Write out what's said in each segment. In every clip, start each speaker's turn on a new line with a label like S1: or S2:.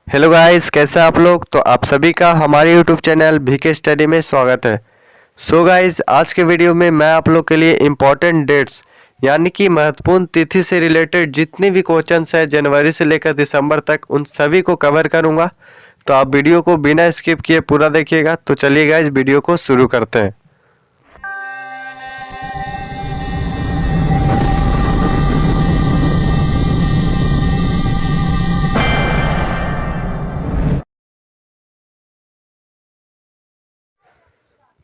S1: Hello guys, कैसे हैं आप लोग। तो आप सभी का हमारे यूट्यूब चैनल VK स्टडी में स्वागत है। सो गाइस, आज के वीडियो में मैं आप लोग के लिए इम्पोर्टेंट डेट्स यानी कि महत्वपूर्ण तिथि से रिलेटेड जितने भी क्वेश्चंस है जनवरी से लेकर दिसंबर तक उन सभी को कवर करूंगा। तो आप वीडियो को बिना स्किप किए पूरा देखिएगा। तो चलिए गाइस, वीडियो को शुरू करते हैं।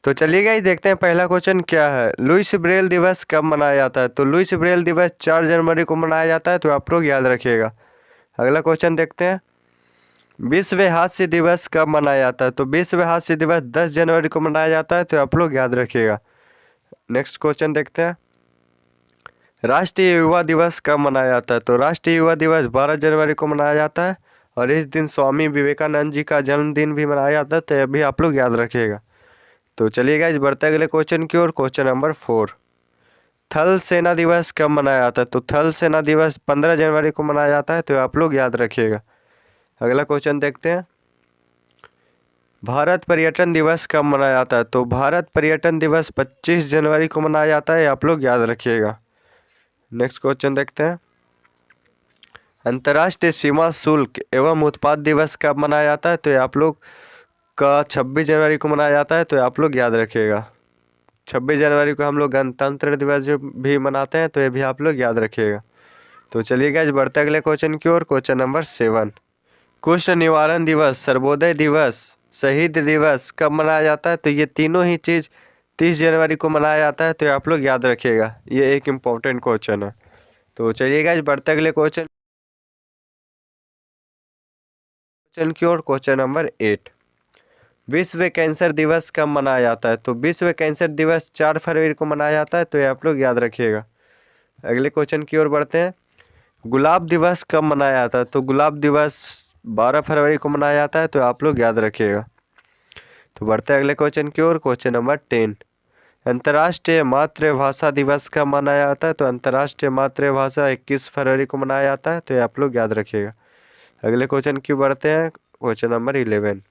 S1: तो चलिए गाइस, देखते हैं पहला क्वेश्चन क्या है। लुईस ब्रेल दिवस कब मनाया जाता है। तो लुईस ब्रेल दिवस 4 जनवरी को मनाया जाता है, तो आप लोग याद रखिएगा। अगला क्वेश्चन देखते हैं, विश्व हास्य दिवस कब मनाया जाता है। तो विश्व हास्य दिवस 10 जनवरी को मनाया जाता है, तो आप लोग याद रखिएगा। नेक्स्ट क्वेश्चन देखते हैं, राष्ट्रीय युवा दिवस कब मनाया जाता है। तो राष्ट्रीय युवा दिवस 12 जनवरी को मनाया जाता है और इस दिन स्वामी विवेकानंद जी का जन्मदिन भी मनाया जाता है, तो यह भी आप लोग याद रखिएगा। तो चलिए गाइस, बढ़ते अगले क्वेश्चन की ओर। क्वेश्चन नंबर 4, थल सेना दिवस कब मनाया जाता है। तो थल सेना दिवस 15 जनवरी को मनाया जाता है, तो आप लोग याद रखिएगा। अगला क्वेश्चन देखते हैं, भारत पर्यटन दिवस कब मनाया जाता है। तो भारत पर्यटन दिवस 25 जनवरी को मनाया जाता है, आप लोग याद रखिएगा। नेक्स्ट क्वेश्चन देखते हैं, अंतर्राष्ट्रीय सीमा शुल्क एवं उत्पाद दिवस कब मनाया जाता है। तो ये आप लोग का 26 जनवरी को मनाया जाता है, तो आप लोग याद रखिएगा। 26 जनवरी को हम लोग गणतंत्र दिवस जो भी मनाते हैं, तो ये भी आप लोग याद रखिएगा। तो चलिए गाइस, बढ़ते अगले क्वेश्चन की ओर। क्वेश्चन नंबर 7, कुष्ठ निवारण दिवस, सर्वोदय दिवस, शहीद दिवस कब मनाया जाता है। तो ये तीनों ही चीज़ 30 जनवरी को मनाया जाता है, तो आप लोग याद रखिएगा। ये एक इम्पोर्टेंट क्वेश्चन है। तो चलिए गाइस, बढ़ते अगले क्वेश्चन की ओर। क्वेश्चन नंबर 8, विश्व कैंसर दिवस कब मनाया जाता है। तो विश्व कैंसर दिवस 4 फरवरी को मनाया जाता है, तो ये आप लोग याद रखिएगा। अगले क्वेश्चन की ओर बढ़ते हैं, गुलाब दिवस कब मनाया जाता है। तो गुलाब दिवस 12 फरवरी को मनाया जाता है, तो आप लोग याद रखिएगा। तो बढ़ते हैं अगले क्वेश्चन की ओर। क्वेश्चन नंबर 10, अंतर्राष्ट्रीय मातृभाषा दिवस कब मनाया जाता है। तो अंतर्राष्ट्रीय मातृभाषा 21 फरवरी को मनाया जाता है, तो ये आप लोग याद रखिएगा। अगले क्वेश्चन की बढ़ते हैं। क्वेश्चन नंबर 11,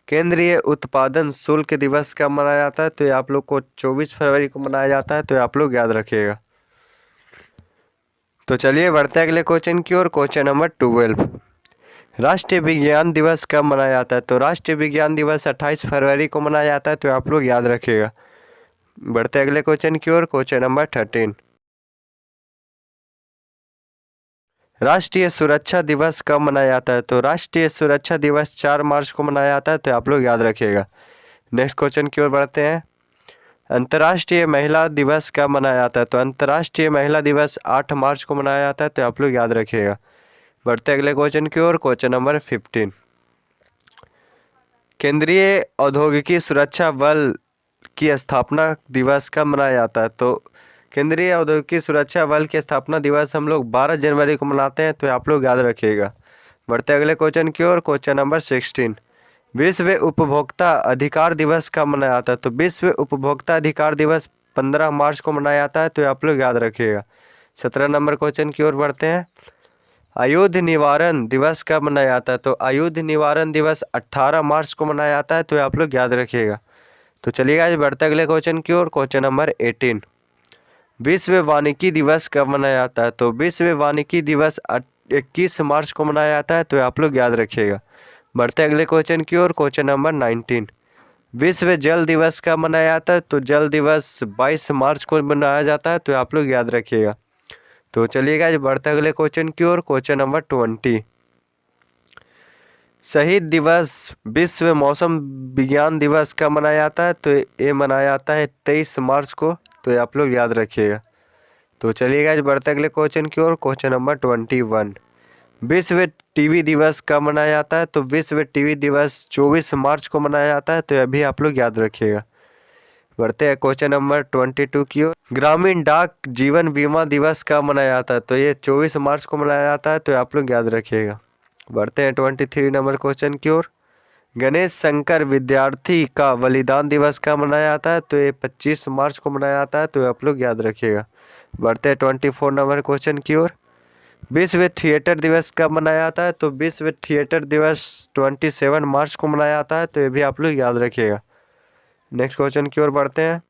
S1: केंद्रीय उत्पादन शुल्क दिवस कब मनाया जाता है। तो ये आप लोग को 24 फरवरी को मनाया जाता है, तो ये आप लोग याद रखिएगा। तो चलिए बढ़ते हैं अगले क्वेश्चन की ओर। क्वेश्चन नंबर 12, राष्ट्रीय विज्ञान दिवस कब मनाया जाता है। तो राष्ट्रीय विज्ञान दिवस 28 फरवरी को मनाया जाता है, तो आप लोग याद रखिएगा। बढ़ते अगले क्वेश्चन की ओर। क्वेश्चन नंबर 13, राष्ट्रीय सुरक्षा दिवस कब मनाया जाता है। तो राष्ट्रीय सुरक्षा दिवस 4 मार्च को मनाया जाता है, तो आप लोग याद रखिएगा। नेक्स्ट क्वेश्चन की ओर बढ़ते हैं, अंतर्राष्ट्रीय महिला दिवस कब मनाया जाता है। तो अंतर्राष्ट्रीय महिला दिवस 8 मार्च को मनाया जाता है, तो आप लोग याद रखिएगा। बढ़ते अगले क्वेश्चन की ओर। क्वेश्चन नंबर 15, केंद्रीय औद्योगिकी सुरक्षा बल की स्थापना दिवस कब मनाया जाता है। तो केंद्रीय औद्योगिकी सुरक्षा बल की स्थापना दिवस हम लोग 12 जनवरी को मनाते हैं, तो आप लोग याद रखिएगा। बढ़ते अगले क्वेश्चन की ओर। क्वेश्चन नंबर 16, विश्व उपभोक्ता अधिकार दिवस कब मनाया जाता है। तो विश्व उपभोक्ता अधिकार दिवस 15 मार्च को मनाया जाता है, तो आप लोग याद रखिएगा। 17 नंबर क्वेश्चन की ओर बढ़ते हैं, आयुध निवारण दिवस कब मनाया जाता है। तो आयुध निवारण दिवस 18 मार्च को मनाया जाता है, तो आप लोग याद रखिएगा। तो चलिए आज बढ़ते अगले क्वेश्चन की ओर। क्वेश्चन नंबर 18, विश्व वानिकी दिवस कब मनाया जाता है। तो विश्व वानिकी दिवस 21 मार्च को मनाया जाता है, तो आप लोग याद रखिएगा। बढ़ते अगले क्वेश्चन की ओर। क्वेश्चन नंबर 19, विश्व जल दिवस कब मनाया जाता है। तो जल दिवस 22 मार्च को मनाया जाता है, तो आप लोग याद रखिएगा। तो चलिएगा आज बढ़ते अगले क्वेश्चन की ओर। क्वेश्चन नंबर 20, शहीद दिवस विश्व मौसम विज्ञान दिवस कब मनाया जाता है। तो ये मनाया जाता है 23 मार्च को, तो आप लोग याद रखिएगा। तो चलिएगा आज बढ़ते अगले क्वेश्चन की ओर। क्वेश्चन नंबर 21, विश्व टीवी दिवस कब मनाया जाता है। तो विश्व टीवी दिवस 24 मार्च को मनाया जाता है, तो अभी आप लोग याद रखिएगा। बढ़ते हैं क्वेश्चन नंबर 22 की ओर, ग्रामीण डाक जीवन बीमा दिवस कब मनाया जाता है। तो ये 24 मार्च को मनाया जाता है, तो आप लोग याद रखिएगा। बढ़ते हैं 23 नंबर क्वेश्चन की ओर, गणेश शंकर विद्यार्थी का बलिदान दिवस कब मनाया जाता है। तो ये 25 मार्च को मनाया जाता है, तो आप लोग याद रखिएगा। बढ़ते हैं 24 नंबर क्वेश्चन की ओर, विश्व थिएटर दिवस कब मनाया जाता है? तो विश्व थिएटर दिवस 27 मार्च को मनाया जाता है, तो ये भी आप लोग याद रखिएगा। नेक्स्ट क्वेश्चन की ओर बढ़ते हैं।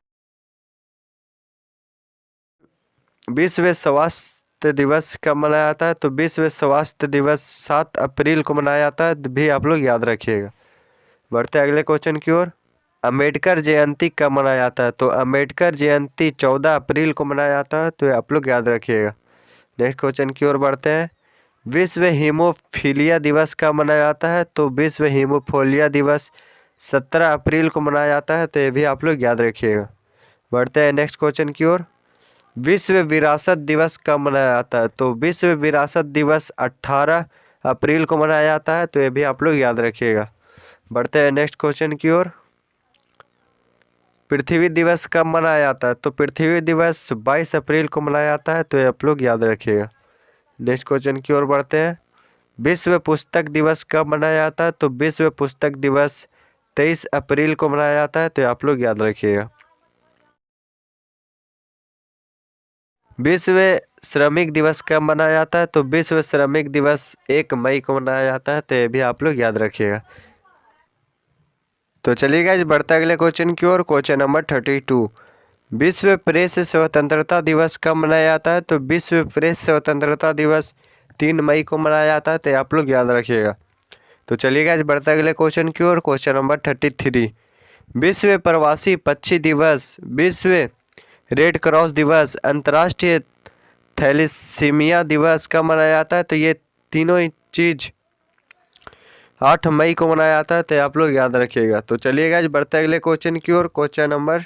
S1: विश्व स्वास्थ्य दिवस कब मनाया जाता है? तो विश्व स्वास्थ्य दिवस 7 अप्रैल को मनाया जाता है, भी आप लोग याद रखिएगा। बढ़ते हैं अगले क्वेश्चन की ओर। अम्बेडकर जयंती कब मनाया जाता है? तो अम्बेडकर जयंती 14 अप्रैल को मनाया जाता है, तो ये आप लोग याद रखिएगा। नेक्स्ट क्वेश्चन की ओर बढ़ते हैं। विश्व हीमोफीलिया दिवस कब मनाया जाता है? तो विश्व हीमोफीलिया दिवस 17 अप्रैल को मनाया जाता है, तो ये भी आप लोग याद रखिएगा। बढ़ते हैं नेक्स्ट क्वेश्चन की ओर। विश्व विरासत दिवस कब मनाया जाता है? तो विश्व विरासत दिवस 18 अप्रैल को मनाया जाता है, तो ये भी आप लोग याद रखिएगा। बढ़ते हैं नेक्स्ट क्वेश्चन की ओर। पृथ्वी दिवस कब मनाया जाता है? तो पृथ्वी दिवस 22 अप्रैल को मनाया जाता है, तो ये आप लोग याद रखिएगा। नेक्स्ट क्वेश्चन की ओर बढ़ते हैं। विश्व पुस्तक दिवस कब मनाया जाता है? तो विश्व पुस्तक दिवस 23 अप्रैल को मनाया जाता है, तो आप लोग याद रखिएगा। विश्व श्रमिक दिवस कब मनाया जाता है? तो विश्व श्रमिक दिवस 1 मई को मनाया जाता है, तो ये भी आप लोग याद रखिएगा। तो चलिए गाइस, बढ़ता है अगले क्वेश्चन की ओर। Question number 32। विश्व प्रेस स्वतंत्रता दिवस कब मनाया जाता है? तो विश्व प्रेस स्वतंत्रता दिवस 3 मई को मनाया जाता है, तो आप लोग याद रखिएगा। तो चलिए गाइस, बढ़ता है अगले क्वेश्चन की ओर। Question number 33। विश्व प्रवासी पक्षी दिवस, विश्व रेड क्रॉस दिवस, अंतर्राष्ट्रीय थैलेसीमिया दिवस कब मनाया जाता है? तो ये तीनों ही चीज 8 मई को मनाया जाता है, तो आप लोग याद रखिएगा। तो चलिए गाइस, बढ़ते हैं अगले क्वेश्चन की ओर। Question number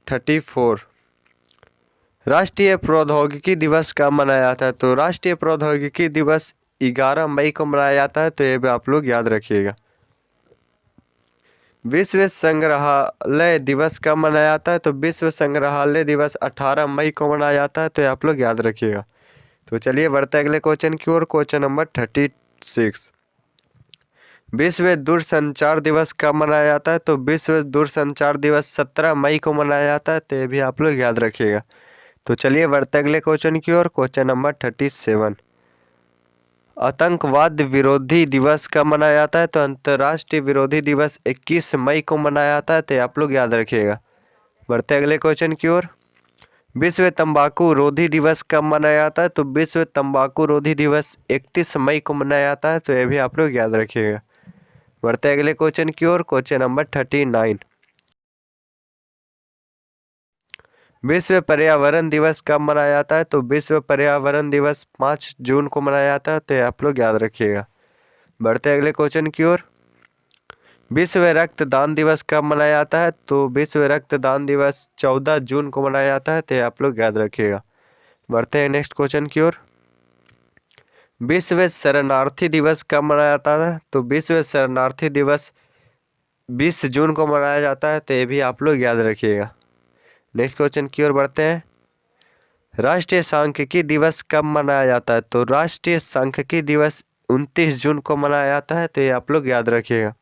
S1: 34। राष्ट्रीय प्रौद्योगिकी दिवस कब मनाया जाता है? तो राष्ट्रीय प्रौद्योगिकी दिवस 11 मई को मनाया जाता है, तो ये भी आप लोग याद रखिएगा। विश्व संग्रहालय दिवस कब मनाया जाता है? तो विश्व संग्रहालय दिवस 18 मई को मनाया जाता है, तो आप लोग याद रखिएगा। तो चलिए बढ़ते हैं अगले क्वेश्चन की ओर। Question number 36। विश्व दूरसंचार दिवस कब मनाया जाता है? तो विश्व दूरसंचार दिवस 17 मई को मनाया जाता है, तो ये भी आप लोग याद रखिएगा। तो चलिए बढ़ते अगले क्वेश्चन की ओर। Question number 37। आतंकवाद विरोधी दिवस कब मनाया जाता है? तो अंतर्राष्ट्रीय विरोधी दिवस 21 मई को मनाया जाता है, तो आप लोग याद रखिएगा। बढ़ते अगले क्वेश्चन की ओर। विश्व तंबाकू रोधी दिवस कब मनाया जाता है? तो विश्व तंबाकू रोधी दिवस 31 मई को मनाया जाता है, तो ये भी आप लोग याद रखिएगा। बढ़ते अगले क्वेश्चन की ओर। Question number 39। विश्व पर्यावरण दिवस कब मनाया जाता है? तो विश्व पर्यावरण दिवस 5 जून को मनाया जाता है, तो आप लोग याद रखिएगा। बढ़ते अगले क्वेश्चन की ओर। विश्व रक्तदान दिवस कब मनाया जाता है? तो विश्व रक्तदान दिवस 14 जून को मनाया जाता है, तो आप लोग याद रखिएगा। बढ़ते हैं नेक्स्ट क्वेश्चन की ओर। विश्व शरणार्थी दिवस कब मनाया जाता है? तो विश्व शरणार्थी दिवस 20 जून को मनाया जाता है, तो ये भी आप लोग याद रखिएगा। नेक्स्ट क्वेश्चन की ओर बढ़ते हैं। राष्ट्रीय सांख्यिकी दिवस कब मनाया जाता है? तो राष्ट्रीय सांख्यिकी दिवस 29 जून को मनाया जाता है, तो ये आप लोग याद रखिएगा।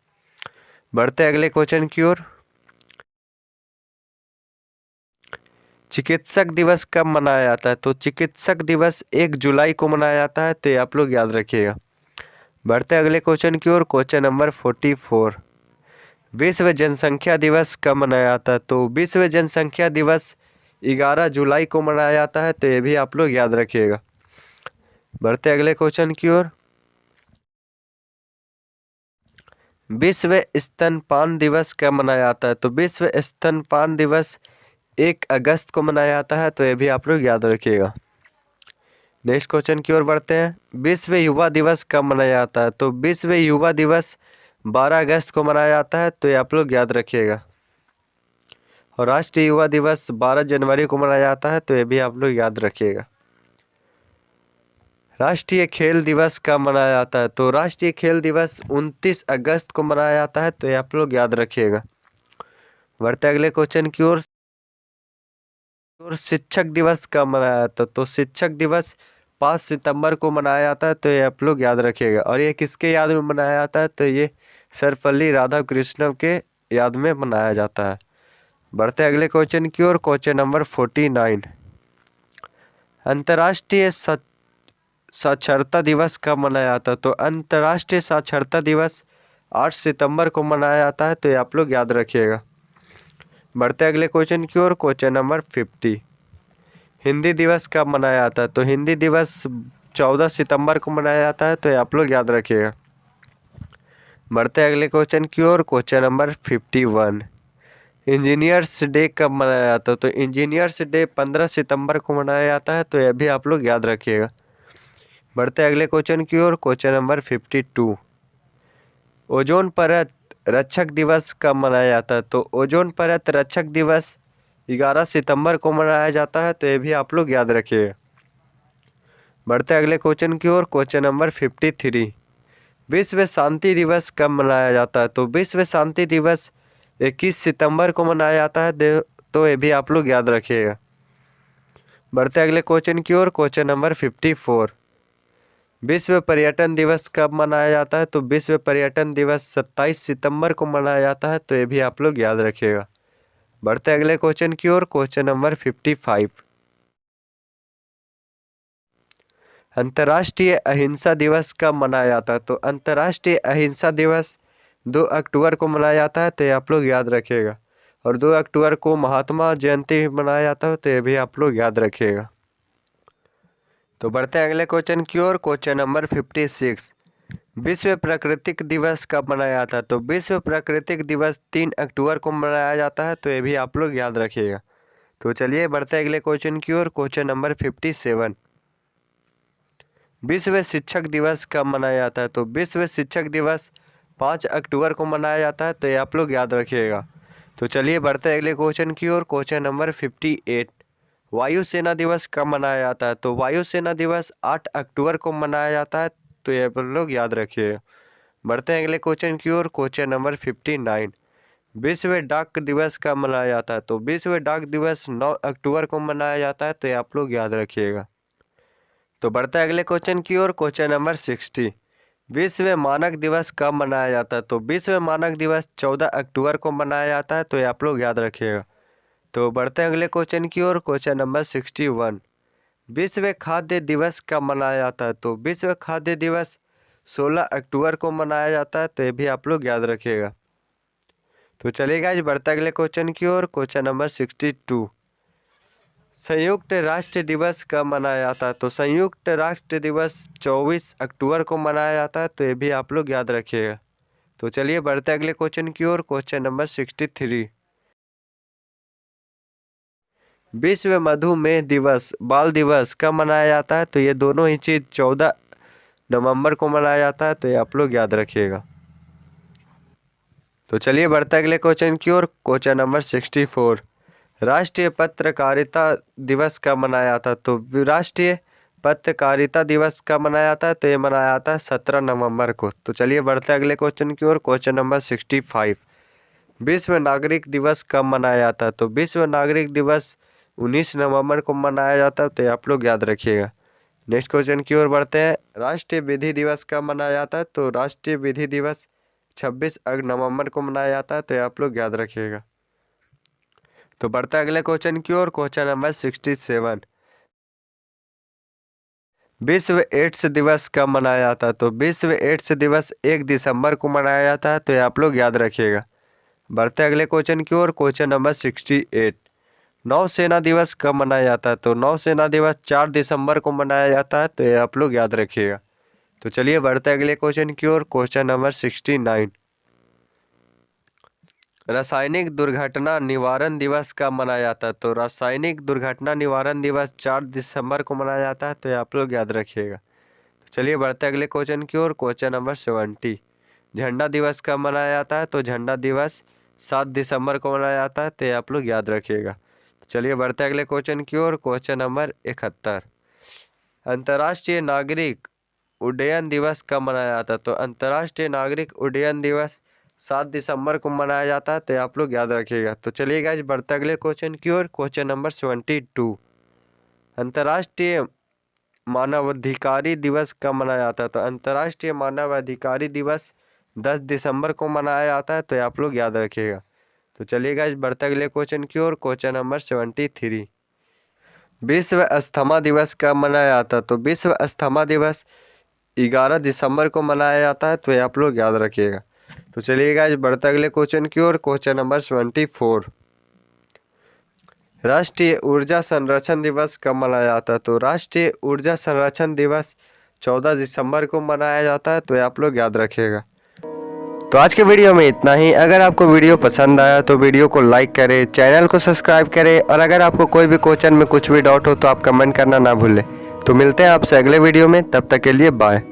S1: बढ़ते हैं अगले क्वेश्चन की ओर। चिकित्सक दिवस कब मनाया जाता है? तो चिकित्सक दिवस 1 जुलाई को मनाया जाता है, तो ये आप लोग याद रखिएगा। बढ़ते हैं अगले क्वेश्चन की ओर। Question number 44। विश्व जनसंख्या दिवस कब मनाया जाता है? तो विश्व जनसंख्या दिवस 11 जुलाई को मनाया जाता है, तो ये भी आप लोग याद रखिएगा। बढ़ते अगले क्वेश्चन की ओर। विश्व स्तनपान दिवस कब मनाया जाता है? तो विश्व स्तनपान दिवस 1 अगस्त को मनाया जाता है, तो ये भी आप लोग याद रखिएगा। नेक्स्ट क्वेश्चन की ओर बढ़ते हैं। विश्व युवा दिवस कब मनाया जाता है? तो विश्व युवा दिवस 12 अगस्त को मनाया जाता है, तो ये आप लोग याद रखिएगा। और राष्ट्रीय युवा दिवस 12 जनवरी को मनाया जाता है, तो ये भी आप लोग याद रखिएगा। राष्ट्रीय खेल दिवस कब मनाया जाता है? तो राष्ट्रीय खेल दिवस 29 अगस्त को मनाया जाता है, तो ये आप लोग याद रखिएगा। बढ़ते अगले क्वेश्चन की ओर। और शिक्षक दिवस कब मनाया जाता है? तो शिक्षक दिवस 5 सितंबर को मनाया जाता है, तो ये आप लोग याद रखिएगा। और ये किसके याद में मनाया जाता है? तो ये सर्वपल्ली राधाकृष्णन के याद में मनाया जाता है। बढ़ते अगले क्वेश्चन की ओर। Question number 49। अंतर्राष्ट्रीय साक्षरता दिवस कब मनाया जाता है? तो अंतर्राष्ट्रीय साक्षरता दिवस 8 सितंबर को मनाया जाता है, तो ये आप लोग याद रखिएगा। बढ़ते अगले क्वेश्चन की ओर। Question number 50। हिंदी दिवस कब मनाया जाता है? तो हिंदी दिवस 14 सितंबर को मनाया जाता है, तो ये आप लोग याद रखिएगा। बढ़ते अगले क्वेश्चन की ओर। Question number 51। इंजीनियर्स डे कब मनाया जाता है? तो इंजीनियर्स डे 15 सितंबर को मनाया जाता है, तो यह भी आप लोग याद रखिएगा। बढ़ते अगले क्वेश्चन की ओर। Question number 52। ओजोन परत रक्षक दिवस कब मनाया जाता है? तो ओजोन परत रक्षक दिवस 11 सितंबर को मनाया जाता है, तो ये भी आप लोग याद रखिएगा। बढ़ते अगले क्वेश्चन की ओर। Question number 53। विश्व शांति दिवस कब मनाया जाता है? तो विश्व शांति दिवस 21 सितंबर को मनाया जाता है, तो ये भी आप लोग याद रखिएगा। बढ़ते अगले क्वेश्चन की ओर। Question number 54। विश्व पर्यटन दिवस कब मनाया जाता है? तो विश्व पर्यटन दिवस 27 सितंबर को मनाया जाता है, तो ये भी आप लोग याद रखिएगा। बढ़ते अगले क्वेश्चन की ओर। Question number 55। अंतर्राष्ट्रीय अहिंसा दिवस कब मनाया जाता है? तो अंतर्राष्ट्रीय अहिंसा दिवस 2 अक्टूबर को मनाया जाता है, तो ये आप लोग याद रखिएगा। और 2 अक्टूबर को महात्मा जयंती मनाया जाता है, तो ये भी आप लोग याद रखिएगा। तो बढ़ते हैं अगले क्वेश्चन की ओर। Question number 56। विश्व प्राकृतिक दिवस कब मनाया जाता है? तो विश्व प्राकृतिक दिवस 3 अक्टूबर को मनाया जाता है, तो ये भी आप लोग याद रखिएगा। तो चलिए बढ़ते हैं अगले क्वेश्चन की ओर। Question number 57। विश्व शिक्षक दिवस कब मनाया जाता है? तो विश्व शिक्षक दिवस 5 अक्टूबर को मनाया जाता है, तो ये आप लोग याद रखिएगा। तो चलिए बढ़ते हैं अगले क्वेश्चन की ओर। Question number 58। वायुसेना दिवस कब मनाया जाता है? तो वायुसेना दिवस 8 अक्टूबर को मनाया जाता है, तो ये आप लोग याद रखिएगा। बढ़ते हैं अगले क्वेश्चन की ओर। Question number 59। विश्व डाक दिवस कब मनाया जाता है? तो विश्व डाक दिवस 9 अक्टूबर को मनाया जाता है, तो ये आप लोग याद रखिएगा। तो बढ़ते हैं अगले क्वेश्चन की ओर। Question number 60। विश्व मानक दिवस कब मनाया जाता है? तो विश्व मानक दिवस 14 अक्टूबर को मनाया जाता है, तो ये आप लोग याद रखिएगा। तो बढ़ते हैं अगले क्वेश्चन की ओर। Question number 61। विश्व खाद्य दिवस कब मनाया जाता है? तो विश्व खाद्य दिवस 16 अक्टूबर को मनाया जाता है, तो ये भी आप लोग याद रखिएगा। तो चलिएगा आज बढ़ते अगले क्वेश्चन की ओर। Question number 62। संयुक्त राष्ट्र दिवस कब मनाया जाता है? तो संयुक्त राष्ट्र दिवस 24 अक्टूबर को मनाया जाता है, तो ये भी आप लोग याद रखिएगा। तो चलिए बढ़ते अगले क्वेश्चन की ओर। Question number 63। विश्व मधुमेह दिवस बाल दिवस कब मनाया जाता है? तो ये दोनों ही चीज़ 14 नवंबर को मनाया जाता है, तो ये आप लोग याद रखिएगा। तो चलिए बढ़ते अगले क्वेश्चन की ओर। Question number 64। राष्ट्रीय पत्रकारिता दिवस कब मनाया जाता है? तो राष्ट्रीय पत्रकारिता दिवस कब मनाया जाता है? तो ये मनाया जाता है 17 नवंबर को। तो चलिए बढ़ते अगले क्वेश्चन की ओर। Question number 65। विश्व नागरिक दिवस कब मनाया जाता है? तो विश्व नागरिक दिवस 19 नवंबर को मनाया जाता है, तो ये आप लोग याद रखिएगा। नेक्स्ट क्वेश्चन की ओर बढ़ते हैं। राष्ट्रीय विधि दिवस कब मनाया जाता है? तो राष्ट्रीय विधि दिवस 26 नवंबर को मनाया जाता है, तो ये आप लोग याद रखिएगा। तो बढ़ते हैं अगले क्वेश्चन की ओर। Question number 67। विश्व एड्स दिवस कब मनाया जाता है? तो विश्व एड्स दिवस 1 दिसंबर को मनाया जाता है, तो ये आप लोग याद रखिएगा। बढ़ते अगले क्वेश्चन की ओर। Question number 68। नौसेना दिवस कब मनाया जाता है? तो नौसेना दिवस 4 दिसंबर को मनाया जाता है, तो ये आप लोग याद रखिएगा। तो चलिए बढ़ते अगले क्वेश्चन की ओर। Question number 69। रासायनिक दुर्घटना निवारण दिवस कब मनाया जाता है? तो रासायनिक दुर्घटना निवारण दिवस 4 दिसंबर को मनाया जाता है, तो ये आप लोग याद रखिएगा। तो चलिए बढ़ते अगले क्वेश्चन की ओर। Question number 70। झंडा दिवस कब मनाया जाता है? तो झंडा दिवस 7 दिसंबर को मनाया जाता है, तो ये आप लोग याद रखिएगा। तो चलिए बढ़ते अगले क्वेश्चन की ओर। Question number 71। अंतर्राष्ट्रीय नागरिक उड्डयन दिवस कब मनाया जाता है? तो अंतर्राष्ट्रीय नागरिक उड्डयन दिवस 7 दिसंबर को मनाया जाता है, तो आप लोग याद रखिएगा। तो चलिए गाइस बढ़ते अगले क्वेश्चन की ओर। Question number 72। अंतर्राष्ट्रीय मानवाधिकारी दिवस कब मनाया जाता है? तो अंतर्राष्ट्रीय मानवाधिकारी दिवस 10 दिसंबर को मनाया जाता है, तो आप लोग याद रखिएगा। तो चलिए गाइस बढ़ते अगले क्वेश्चन की ओर। Question number 73। विश्व अस्थमा दिवस कब मनाया जाता है? तो विश्व अस्थमा दिवस 11 दिसंबर को मनाया जाता है, तो ये आप लोग याद रखिएगा। तो चलिए गाइस बढ़ते अगले क्वेश्चन की ओर। क्वेश्चन नंबर 24, राष्ट्रीय ऊर्जा संरक्षण दिवस कब मनाया जाता है? तो राष्ट्रीय ऊर्जा संरक्षण दिवस 14 दिसंबर को मनाया जाता है, तो ये आप लोग याद रखिएगा। तो आज के वीडियो में इतना ही। अगर आपको वीडियो पसंद आया तो वीडियो को लाइक करें, चैनल को सब्सक्राइब करें, और अगर आपको कोई भी क्वेश्चन में कुछ भी डाउट हो तो आप कमेंट करना ना भूलें। तो मिलते हैं आपसे अगले वीडियो में, तब तक के लिए बाय।